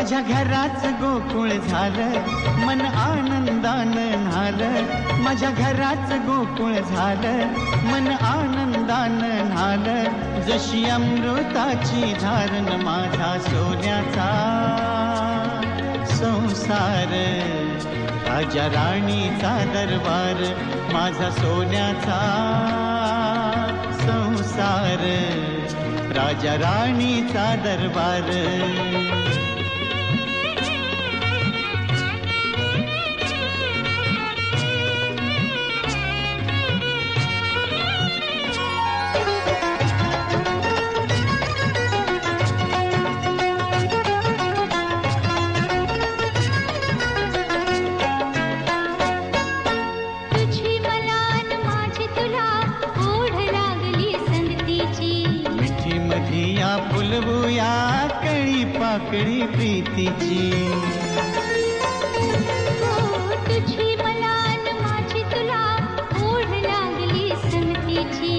माझ्या घराच गोकुळ झालं, मन आनंदानं न्हालं. माझ्या घराच गोकुळ झालं, मन आनंदानं न्हालं. जशी अमृताची धारण माझा सोन्याचा संसार, राजा राणीचा दरबार. माझा सोन्याचा संसार, राजा राणीचा दरबार. फुलवूया कळी पाकळी प्रीतीची. तुझी मला माझी तुला ओढ लागली संगतीची.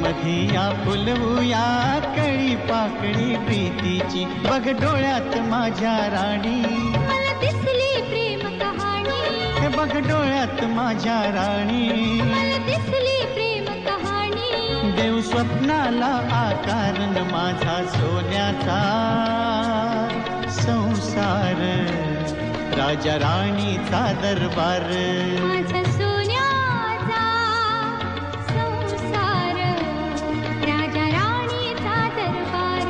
मधिया फुलवूया कळी पाकळी प्रीतीची. बघ डोळ्यात माझ्या राणी मला दिसली प्रेम कहाणी. बघ डोळ्यात माझ्या राणी मला दिसली प्रेम कहाणी. देव स्वप्नाला आकारण माझा सोन्याचा संसार, राजा राणीचा दरबार. माझा सोन्याचा संसार, राजा राणीचा दरबार.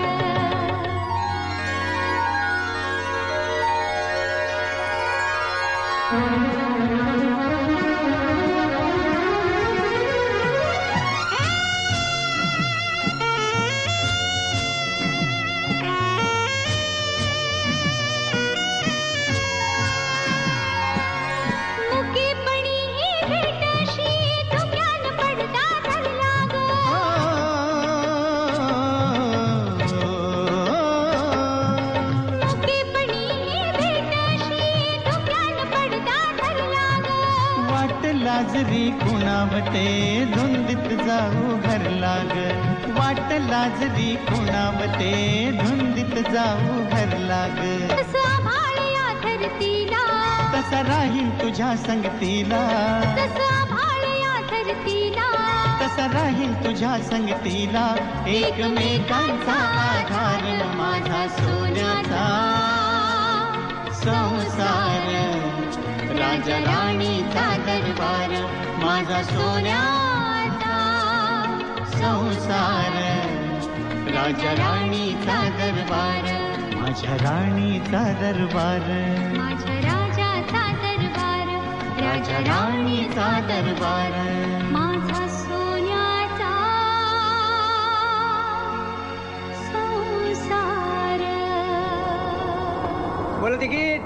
लाजरी कुणावते धुंदीत जाऊ घर लाग. वाट लाजरी कुणावते धुंदीत जाऊ घर लाग. तसा भाळया धरतीला, तसा राहील तुझ्या संगतीला. तसा भाळया धरतीला, तसा राहील तुझ्या संगतीला. एकमेकांचा आधार माझा सोन्याचा संसार, राजा राणीचा दरबार. माझा सोन्याचा संसार, राजा राणीचा दरबार. माझ्या राणीचा दरबार, माझ्या राजाचा दरबार. राजा राणीचा दरबार. माझा सोन्याचा संसार. बोला तिकीट.